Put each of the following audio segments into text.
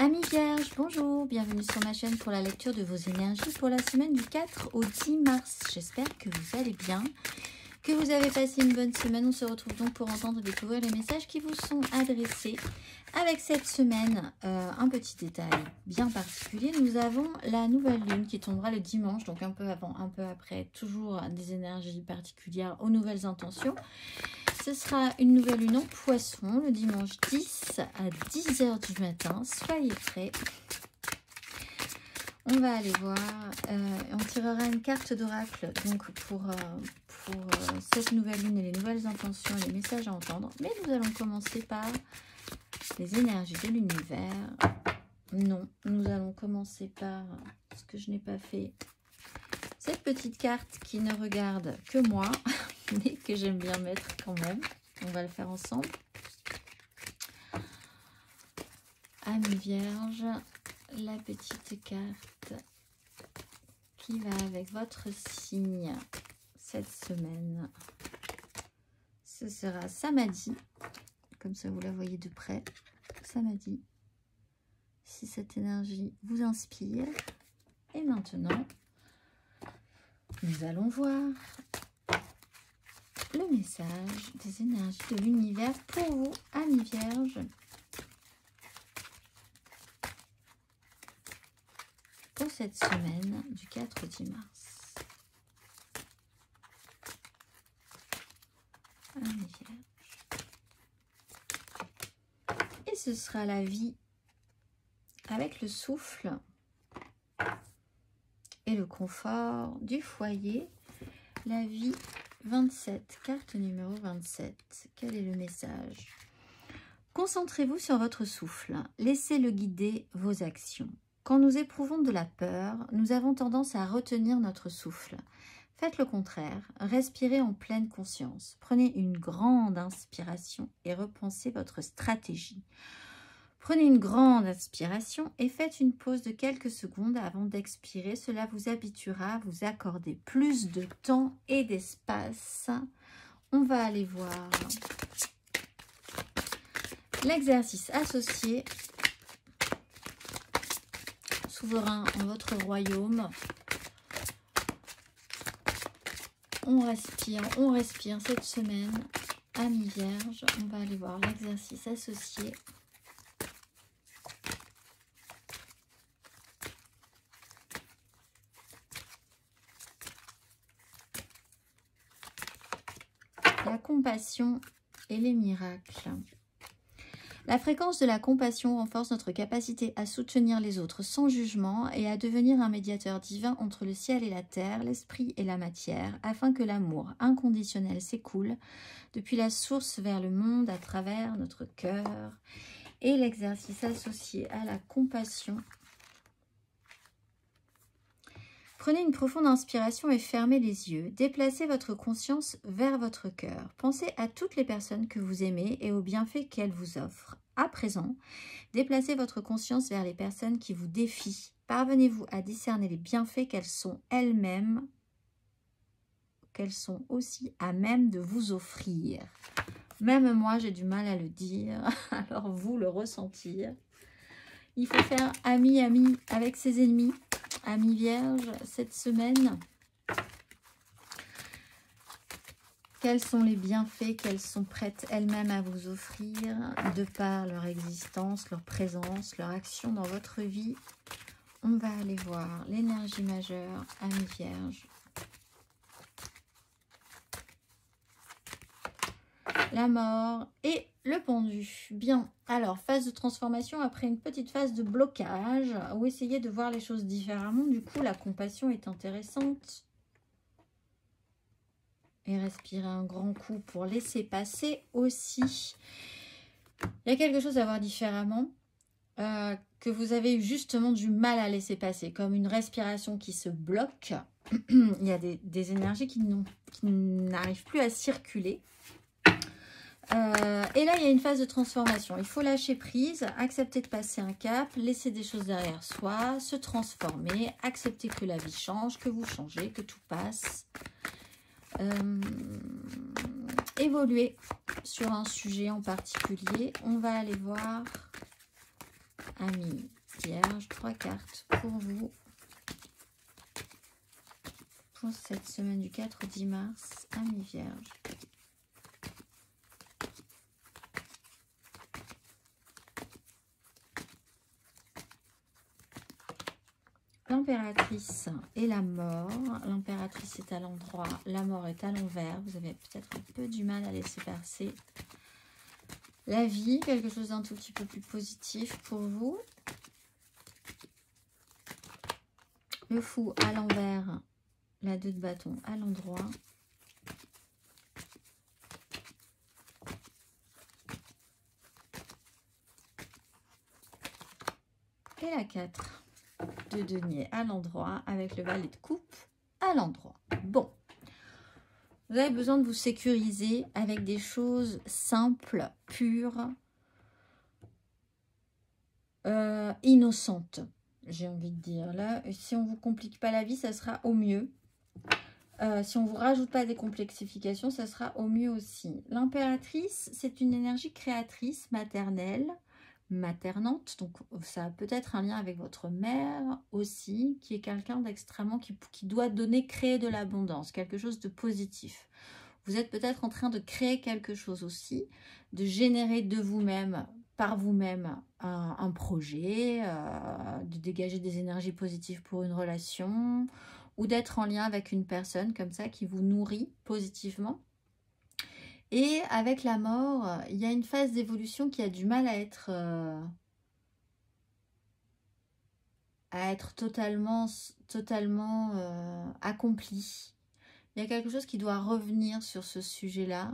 Amis vierges, bonjour, bienvenue sur ma chaîne pour la lecture de vos énergies pour la semaine du 4 au 10 mars. J'espère que vous allez bien, que vous avez passé une bonne semaine. On se retrouve donc pour entendre découvrir les messages qui vous sont adressés. Avec cette semaine, un petit détail bien particulier, nous avons la nouvelle lune qui tombera le dimanche, donc un peu avant, un peu après, toujours des énergies particulières aux nouvelles intentions. Ce sera une nouvelle lune en poisson le dimanche 10 à 10 h du matin. Soyez prêts. On va aller voir. On tirera une carte d'oracle donc pour cette nouvelle lune et les nouvelles intentions et les messages à entendre. Mais nous allons commencer par les énergies de l'univers. Non, nous allons commencer par ce que je n'ai pas fait. Cette petite carte qui ne regarde que moi, mais que j'aime bien mettre quand même. On va le faire ensemble. Amis vierges, la petite carte qui va avec votre signe cette semaine. Ce sera Samadhi. Comme ça, vous la voyez de près. Samadhi. Si cette énergie vous inspire. Et maintenant, nous allons voir le message des énergies de l'univers pour vous, amis vierges, pour cette semaine du 4 au 10 mars. Amis vierges. Et ce sera la vie avec le souffle et le confort du foyer. La vie 27, carte numéro 27. Quel est le message? Concentrez-vous sur votre souffle. Laissez-le guider vos actions. Quand nous éprouvons de la peur, nous avons tendance à retenir notre souffle. Faites le contraire. Respirez en pleine conscience. Prenez une grande inspiration et repensez votre stratégie. Prenez une grande inspiration et faites une pause de quelques secondes avant d'expirer. Cela vous habituera à vous accorder plus de temps et d'espace. On va aller voir l'exercice associé. Souverain en votre royaume. On respire cette semaine. Amis vierges, on va aller voir l'exercice associé. La compassion et les miracles. La fréquence de la compassion renforce notre capacité à soutenir les autres sans jugement et à devenir un médiateur divin entre le ciel et la terre, l'esprit et la matière, afin que l'amour inconditionnel s'écoule depuis la source vers le monde à travers notre cœur. Et l'exercice associé à la compassion. Prenez une profonde inspiration et fermez les yeux. Déplacez votre conscience vers votre cœur. Pensez à toutes les personnes que vous aimez et aux bienfaits qu'elles vous offrent. À présent, déplacez votre conscience vers les personnes qui vous défient. Parvenez-vous à discerner les bienfaits qu'elles sont elles-mêmes, qu'elles sont aussi à même de vous offrir. Même moi, j'ai du mal à le dire, alors vous le ressentir. Il faut faire ami avec ses ennemis. Amis vierges, cette semaine, quels sont les bienfaits qu'elles sont prêtes elles-mêmes à vous offrir de par leur existence, leur présence, leur action dans votre vie? On va aller voir l'énergie majeure, amis vierges. La mort et le pendu. Bien, alors phase de transformation après une petite phase de blocage ou essayer de voir les choses différemment. Du coup, la compassion est intéressante. Et respirer un grand coup pour laisser passer aussi. Il y a quelque chose à voir différemment que vous avez eu justement du mal à laisser passer, comme une respiration qui se bloque. Il y a des énergies qui n'arrivent plus à circuler. Et là, il y a une phase de transformation. Il faut lâcher prise, accepter de passer un cap, laisser des choses derrière soi, se transformer, accepter que la vie change, que vous changez, que tout passe. Évoluer sur un sujet en particulier. On va aller voir Amis Vierge, 3 cartes pour vous. Pour cette semaine du 4 au 10 mars, Amis Vierge. L'impératrice et la mort. L'impératrice est à l'endroit, la mort est à l'envers. Vous avez peut-être un peu du mal à laisser passer la vie, quelque chose d'un tout petit peu plus positif pour vous. Le fou à l'envers, la 2 de bâton à l'endroit. Et la 4 de denier à l'endroit avec le valet de coupe à l'endroit. Bon, vous avez besoin de vous sécuriser avec des choses simples, pures, innocentes, j'ai envie de dire. Là, si on ne vous complique pas la vie, ça sera au mieux. Si on ne vous rajoute pas des complexifications, ça sera au mieux aussi. L'impératrice, c'est une énergie créatrice, maternelle, maternante, donc ça a peut-être un lien avec votre mère aussi, qui est quelqu'un d'extrêmement, qui doit donner, créer de l'abondance, quelque chose de positif. Vous êtes peut-être en train de créer quelque chose aussi, de générer de vous-même, par vous-même, un projet, de dégager des énergies positives pour une relation, ou d'être en lien avec une personne comme ça qui vous nourrit positivement. Et avec la mort, il y a une phase d'évolution qui a du mal à être totalement accomplie. Il y a quelque chose qui doit revenir sur ce sujet-là.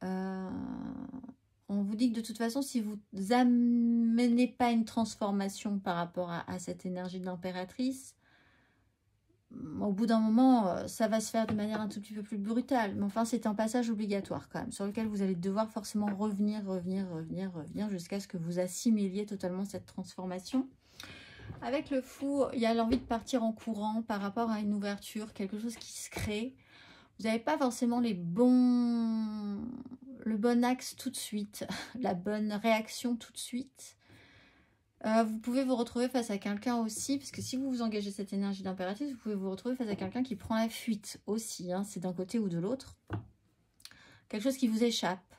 On vous dit que de toute façon, si vous n'amenez pas une transformation par rapport à cette énergie de l'impératrice, au bout d'un moment, ça va se faire de manière un tout petit peu plus brutale. Mais enfin, c'est un passage obligatoire quand même, sur lequel vous allez devoir forcément revenir jusqu'à ce que vous assimiliez totalement cette transformation. Avec le fou, il y a l'envie de partir en courant par rapport à une ouverture, quelque chose qui se crée. Vous n'avez pas forcément le bon axe tout de suite, la bonne réaction tout de suite. Vous pouvez vous retrouver face à quelqu'un aussi, parce que si vous vous engagez cette énergie d'impératrice, vous pouvez vous retrouver face à quelqu'un qui prend la fuite aussi, hein, c'est d'un côté ou de l'autre. Quelque chose qui vous échappe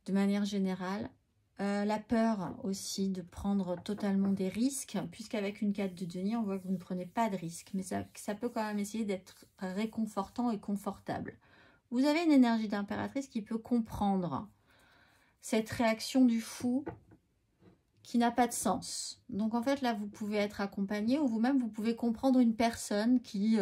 de manière générale. La peur aussi de prendre totalement des risques, puisqu'avec une 4 de denier, on voit que vous ne prenez pas de risques, mais ça peut quand même essayer d'être réconfortant et confortable. Vous avez une énergie d'impératrice qui peut comprendre cette réaction du fou qui n'a pas de sens. Donc en fait là vous pouvez être accompagné ou vous-même vous pouvez comprendre une personne qui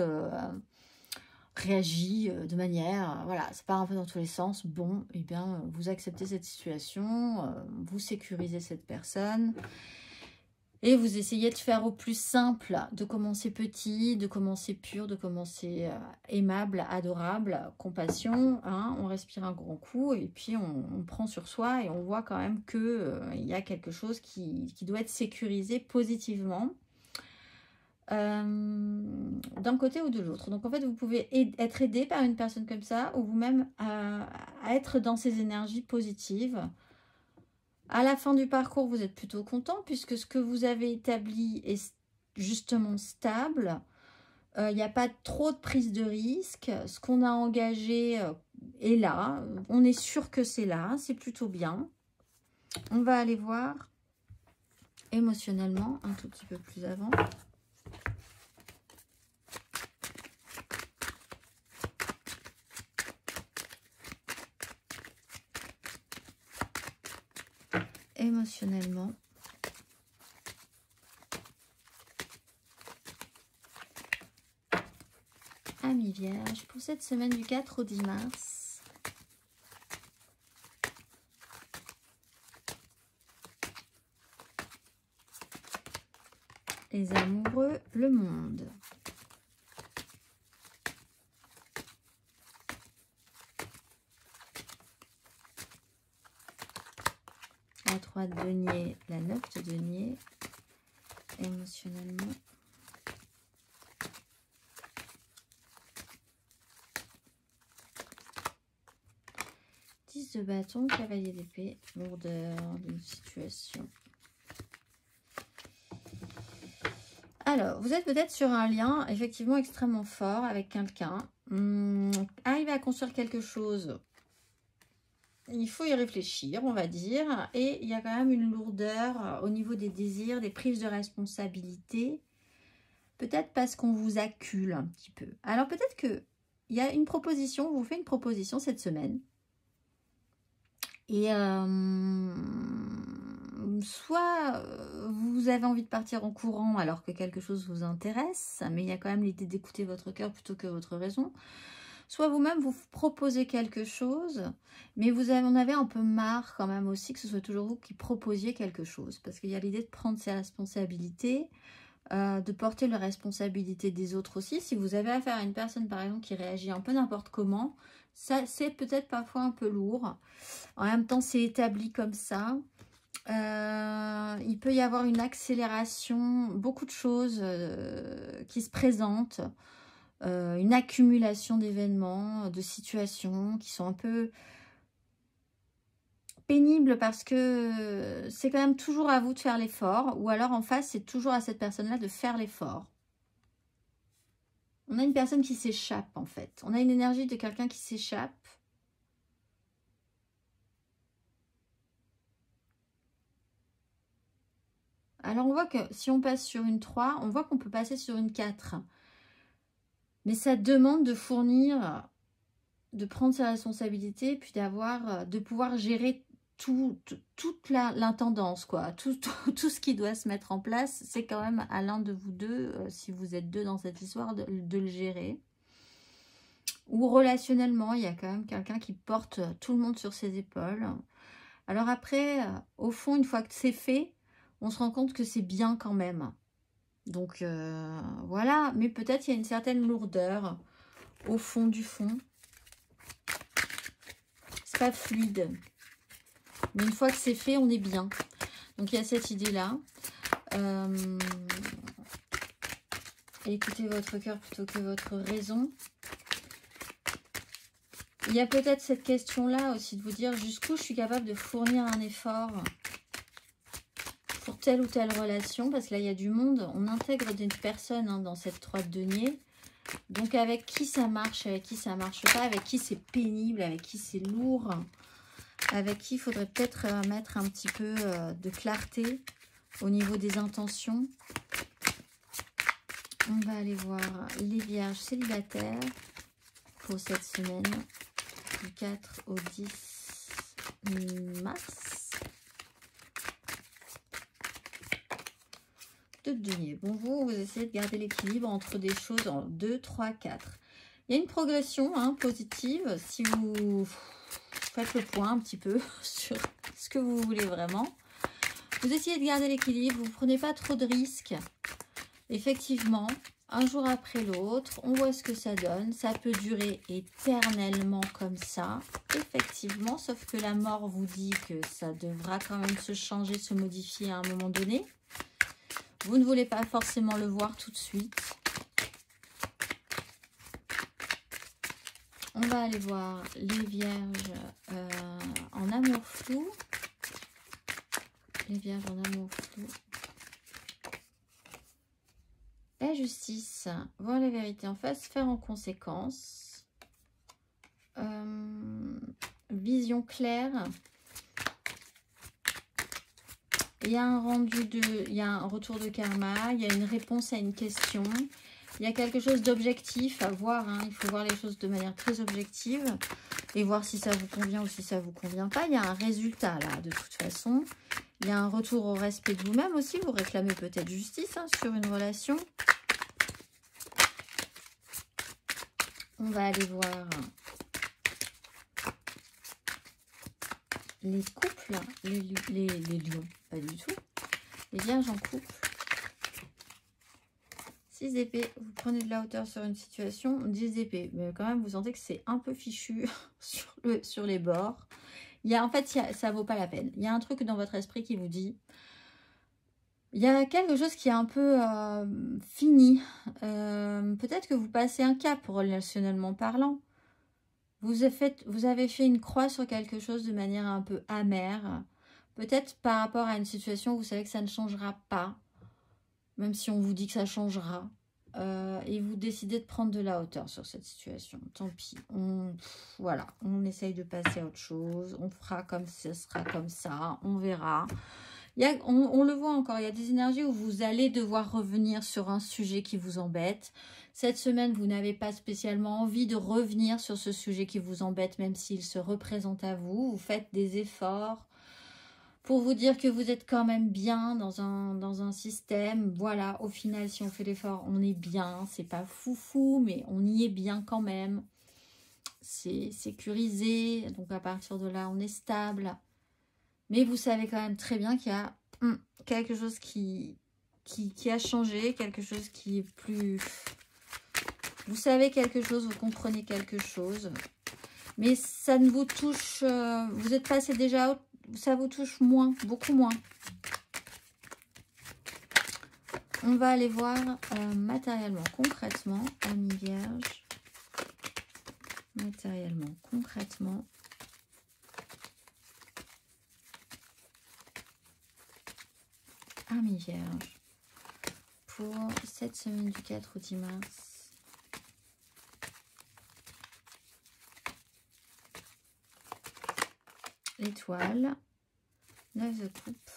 réagit de manière, voilà, ça part un peu dans tous les sens. Bon, et bien vous acceptez cette situation, vous sécurisez cette personne et vous essayez de faire au plus simple, de commencer petit, de commencer pur, de commencer aimable, adorable, compassion, hein, on respire un grand coup et puis on prend sur soi et on voit quand même que il y a quelque chose qui doit être sécurisé positivement d'un côté ou de l'autre. Donc en fait vous pouvez être aidé par une personne comme ça ou vous-même à être dans ces énergies positives. À la fin du parcours, vous êtes plutôt content puisque ce que vous avez établi est justement stable. Il n'y a pas trop de prise de risque. Ce qu'on a engagé est là. On est sûr que c'est là. C'est plutôt bien. On va aller voir émotionnellement un tout petit peu plus avant. Émotionnellement. Amis Vierge, pour cette semaine du 4 au 10 mars. Les amoureux, le monde. La 3 de denier, la 9 de denier. Émotionnellement. De bâton, cavalier d'épée, lourdeur d'une situation. Alors, vous êtes peut-être sur un lien effectivement extrêmement fort avec quelqu'un. Arriver à construire quelque chose, il faut y réfléchir, on va dire. Et il y a quand même une lourdeur au niveau des désirs, des prises de responsabilité. Peut-être parce qu'on vous accule un petit peu. Alors peut-être qu'il y a une proposition, on vous fait une proposition cette semaine. Et soit vous avez envie de partir en courant alors que quelque chose vous intéresse, mais il y a quand même l'idée d'écouter votre cœur plutôt que votre raison. Soit vous-même vous proposez quelque chose, mais vous en avez un peu marre quand même aussi que ce soit toujours vous qui proposiez quelque chose. Parce qu'il y a l'idée de prendre ses responsabilités, de porter la responsabilité des autres aussi. Si vous avez affaire à une personne par exemple qui réagit un peu n'importe comment, ça c'est peut-être parfois un peu lourd. En même temps c'est établi comme ça. Il peut y avoir une accélération, beaucoup de choses qui se présentent, une accumulation d'événements, de situations qui sont un peu pénibles parce que c'est quand même toujours à vous de faire l'effort, ou alors en face c'est toujours à cette personne-là de faire l'effort. On a une personne qui s'échappe en fait, on a une énergie de quelqu'un qui s'échappe. Alors on voit que si on passe sur une 3, on voit qu'on peut passer sur une 4. Mais ça demande de fournir, de prendre ses responsabilités, puis de pouvoir gérer toute l'intendance, quoi. Tout ce qui doit se mettre en place, c'est quand même à l'un de vous deux, si vous êtes deux dans cette histoire, de le gérer. Ou relationnellement, il y a quand même quelqu'un qui porte tout le monde sur ses épaules. Alors après, au fond, une fois que c'est fait, on se rend compte que c'est bien quand même. Donc voilà, mais peut-être il y a une certaine lourdeur au fond du fond. C'est pas fluide. Mais une fois que c'est fait, on est bien. Donc il y a cette idée-là. Écoutez votre cœur plutôt que votre raison. Il y a peut-être cette question-là aussi de vous dire jusqu'où je suis capable de fournir un effort pour telle ou telle relation. Parce que là, il y a du monde. On intègre des personnes dans cette 3 de denier. Donc avec qui ça marche, avec qui ça marche pas, avec qui c'est pénible, avec qui c'est lourd, avec qui il faudrait peut-être mettre un petit peu de clarté au niveau des intentions. On va aller voir les vierges célibataires pour cette semaine du 4 au 10 mars. De denier. Bon, vous essayez de garder l'équilibre entre des choses en 2, 3, 4. Il y a une progression positive si vous faites le point un petit peu sur ce que vous voulez vraiment. Vous essayez de garder l'équilibre, vous ne prenez pas trop de risques. Effectivement, un jour après l'autre, on voit ce que ça donne. Ça peut durer éternellement comme ça, effectivement, sauf que la mort vous dit que ça devra quand même se changer, se modifier à un moment donné. Vous ne voulez pas forcément le voir tout de suite. On va aller voir les vierges en amour flou. Les vierges en amour flou. La justice, voir la vérité en face, faire en conséquence. Vision claire. Il y a un il y a un retour de karma, il y a une réponse à une question. Il y a quelque chose d'objectif à voir. Il faut voir les choses de manière très objective et voir si ça vous convient ou si ça ne vous convient pas. Il y a un résultat là, de toute façon. Il y a un retour au respect de vous-même aussi. Vous réclamez peut-être justice sur une relation. On va aller voir les couples, les lions, pas du tout. Les vierges en couple. 6 d'épée, vous prenez de la hauteur sur une situation. 10 d'épée, mais quand même vous sentez que c'est un peu fichu sur les bords. En fait, ça vaut pas la peine. Il y a un truc dans votre esprit qui vous dit, il y a quelque chose qui est un peu fini. Peut-être que vous passez un cap relationnellement parlant. Vous avez fait une croix sur quelque chose de manière un peu amère. Peut-être par rapport à une situation où vous savez que ça ne changera pas. même si on vous dit que ça changera. Et vous décidez de prendre de la hauteur sur cette situation. Tant pis. Voilà, on essaye de passer à autre chose. On fera comme ce sera comme ça. On verra. On le voit encore, il y a des énergies où vous allez devoir revenir sur un sujet qui vous embête. Cette semaine, vous n'avez pas spécialement envie de revenir sur ce sujet qui vous embête, même s'il se représente à vous. Vous faites des efforts pour vous dire que vous êtes quand même bien dans un système. Voilà, au final, si on fait l'effort, on est bien. C'est pas foufou, mais on y est bien quand même. C'est sécurisé, donc à partir de là, on est stable. Mais vous savez quand même très bien qu'il y a quelque chose qui a changé, quelque chose qui est plus... Vous savez quelque chose, vous comprenez quelque chose. Mais ça ne vous touche... vous êtes passé déjà... Ça vous touche moins, beaucoup moins. On va aller voir matériellement, concrètement, Amis Vierge. Matériellement, concrètement. Amis Vierge. Pour cette semaine du 4 au 10 mars. L'étoile. 9 de coupe.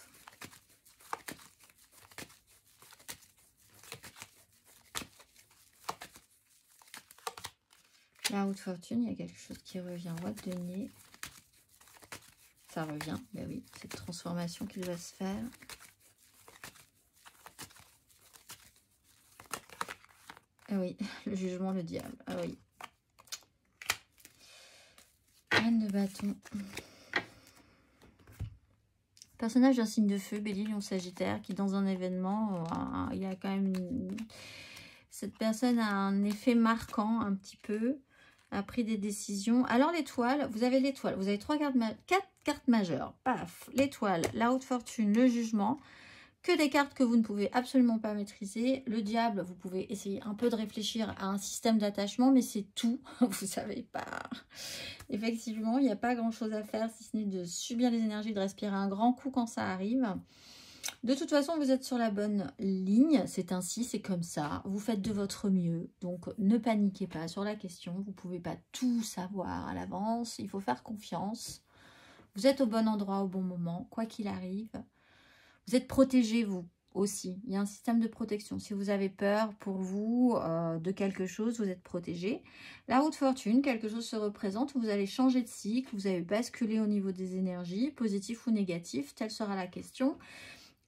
La haute fortune, il y a quelque chose qui revient. Roi de denier. Ça revient, ben oui, cette transformation qui doit se faire. Ah oui, le jugement, le diable. Ah oui. Reine de bâton. Personnage d'un signe de feu, Bélier, Lion, Sagittaire, qui dans un événement, il y a quand même... Cette personne a un effet marquant un petit peu, a pris des décisions. Alors l'étoile, vous avez l'étoile, vous avez 4 cartes majeures. Paf, l'étoile, la haute fortune, le jugement. Que des cartes que vous ne pouvez absolument pas maîtriser. Le diable, vous pouvez essayer un peu de réfléchir à un système d'attachement, mais c'est tout. Vous savez pas. Effectivement, il n'y a pas grand-chose à faire, si ce n'est de subir les énergies, de respirer un grand coup quand ça arrive. De toute façon, vous êtes sur la bonne ligne. C'est ainsi, c'est comme ça. Vous faites de votre mieux. Donc, ne paniquez pas sur la question. Vous ne pouvez pas tout savoir à l'avance. Il faut faire confiance. Vous êtes au bon endroit au bon moment, quoi qu'il arrive. Vous êtes protégé, vous aussi. Il y a un système de protection. Si vous avez peur pour vous de quelque chose, vous êtes protégé. La haute fortune, quelque chose se représente. Vous allez changer de cycle. Vous allez basculer au niveau des énergies, positif ou négatif. Telle sera la question.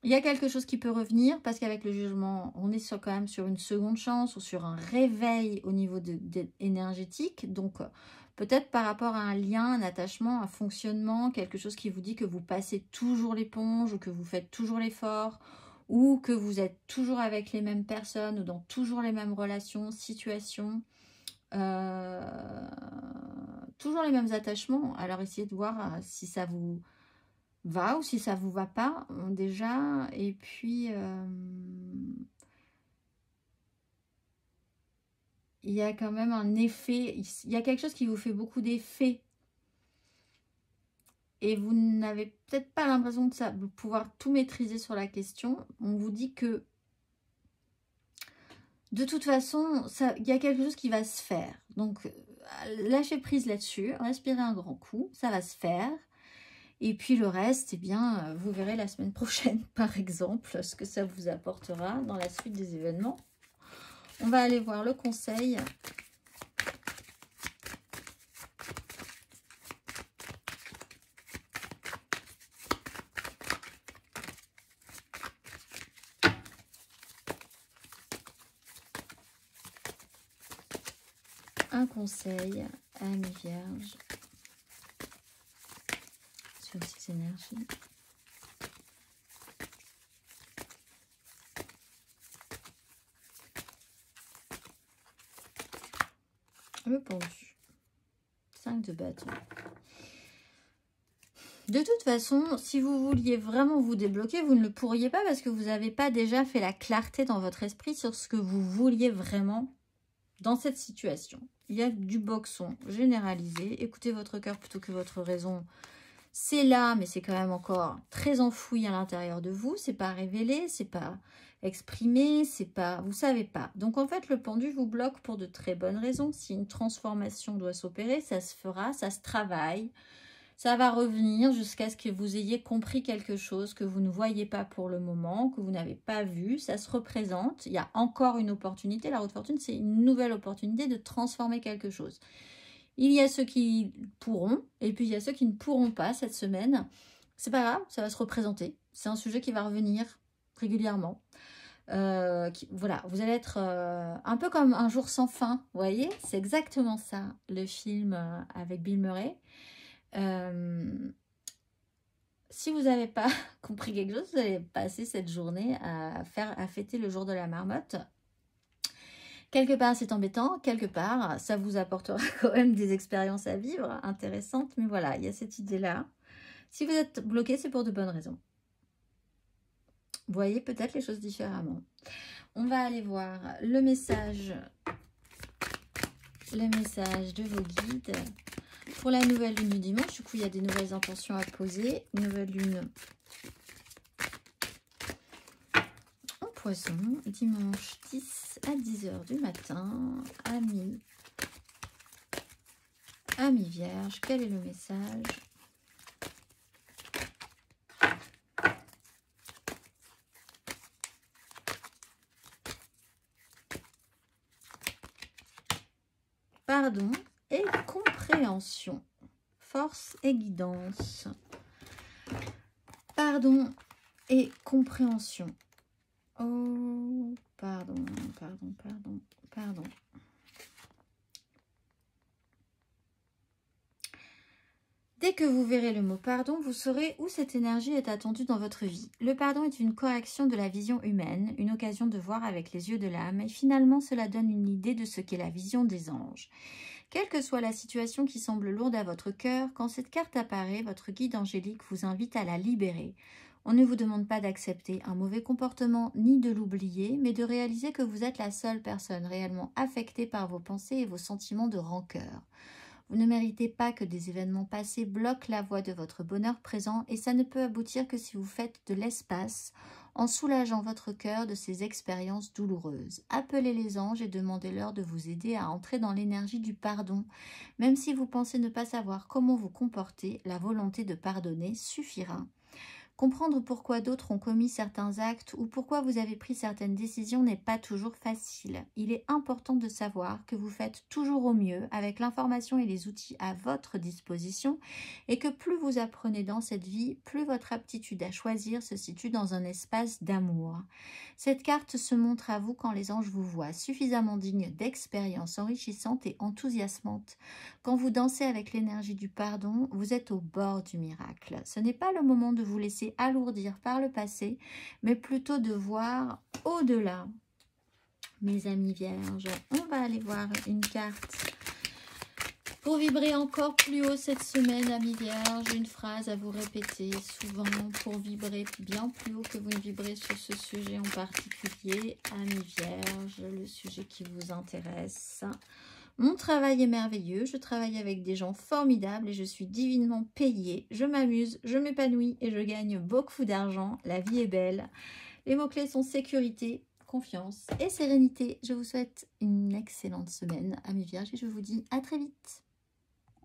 Il y a quelque chose qui peut revenir parce qu'avec le jugement, on est quand même sur une seconde chance ou sur un réveil au niveau énergétique. Donc, peut-être par rapport à un lien, un attachement, un fonctionnement, quelque chose qui vous dit que vous passez toujours l'éponge ou que vous faites toujours l'effort ou que vous êtes toujours avec les mêmes personnes ou dans toujours les mêmes relations, situations, toujours les mêmes attachements. Alors, essayez de voir si ça vous va ou si ça vous va pas déjà. Et puis... il y a quand même un effet, il y a quelque chose qui vous fait beaucoup d'effet. Et vous n'avez peut-être pas l'impression de pouvoir tout maîtriser sur la question. On vous dit que, de toute façon, il y a quelque chose qui va se faire. Donc, lâchez prise là-dessus, respirez un grand coup, ça va se faire. Et puis le reste, eh bien, vous verrez la semaine prochaine, par exemple, ce que ça vous apportera dans la suite des événements. On va aller voir le conseil. Un conseil à Amis Vierges sur ces énergies. Le pendu. 5 de bâton. De toute façon, si vous vouliez vraiment vous débloquer, vous ne le pourriez pas parce que vous n'avez pas déjà fait la clarté dans votre esprit sur ce que vous vouliez vraiment dans cette situation. Il y a du boxon généralisé. Écoutez votre cœur plutôt que votre raison. C'est là, mais c'est quand même encore très enfoui à l'intérieur de vous. C'est pas révélé, c'est pas exprimé, c'est pas, vous savez pas. Donc en fait, le pendu vous bloque pour de très bonnes raisons. Si une transformation doit s'opérer, ça se fera, ça se travaille. Ça va revenir jusqu'à ce que vous ayez compris quelque chose que vous ne voyez pas pour le moment, que vous n'avez pas vu. Ça se représente. Il y a encore une opportunité. La roue de fortune, c'est une nouvelle opportunité de transformer quelque chose. Il y a ceux qui pourront et puis il y a ceux qui ne pourront pas cette semaine. C'est pas grave, ça va se représenter. C'est un sujet qui va revenir régulièrement. Voilà, vous allez être un peu comme un jour sans fin, vous voyez, c'est exactement ça, le film avec Bill Murray. Si vous n'avez pas compris quelque chose, vous allez passer cette journée à fêter le jour de la marmotte. Quelque part, c'est embêtant. Quelque part, ça vous apportera quand même des expériences à vivre intéressantes. Mais voilà, il y a cette idée-là. Si vous êtes bloqué, c'est pour de bonnes raisons. Vous voyez peut-être les choses différemment. On va aller voir le message de vos guides pour la nouvelle lune du dimanche. Du coup, il y a des nouvelles intentions à poser. Nouvelle lune en poisson, dimanche 10 à 10 h du matin, Amis vierge. Quel est le message ? Pardon et compréhension. Force et guidance. Pardon et compréhension. Oh, pardon. Dès que vous verrez le mot pardon, vous saurez où cette énergie est attendue dans votre vie. Le pardon est une correction de la vision humaine, une occasion de voir avec les yeux de l'âme, et finalement cela donne une idée de ce qu'est la vision des anges. Quelle que soit la situation qui semble lourde à votre cœur, quand cette carte apparaît, votre guide angélique vous invite à la libérer. On ne vous demande pas d'accepter un mauvais comportement ni de l'oublier, mais de réaliser que vous êtes la seule personne réellement affectée par vos pensées et vos sentiments de rancœur. Vous ne méritez pas que des événements passés bloquent la voie de votre bonheur présent et ça ne peut aboutir que si vous faites de l'espace en soulageant votre cœur de ces expériences douloureuses. Appelez les anges et demandez-leur de vous aider à entrer dans l'énergie du pardon. Même si vous pensez ne pas savoir comment vous comporter, la volonté de pardonner suffira. Comprendre pourquoi d'autres ont commis certains actes ou pourquoi vous avez pris certaines décisions n'est pas toujours facile. Il est important de savoir que vous faites toujours au mieux avec l'information et les outils à votre disposition et que plus vous apprenez dans cette vie, plus votre aptitude à choisir se situe dans un espace d'amour. Cette carte se montre à vous quand les anges vous voient suffisamment digne d'expériences enrichissantes et enthousiasmantes. Quand vous dansez avec l'énergie du pardon, vous êtes au bord du miracle. Ce n'est pas le moment de vous laisser alourdir par le passé, mais plutôt de voir au-delà. Mes amis vierges, on va aller voir une carte pour vibrer encore plus haut cette semaine, amis vierges. Une phrase à vous répéter souvent pour vibrer bien plus haut que vous ne vibrez sur ce sujet en particulier. Amis vierges, le sujet qui vous intéresse. Mon travail est merveilleux, je travaille avec des gens formidables et je suis divinement payée. Je m'amuse, je m'épanouis et je gagne beaucoup d'argent. La vie est belle. Les mots-clés sont sécurité, confiance et sérénité. Je vous souhaite une excellente semaine, amis vierges, et je vous dis à très vite.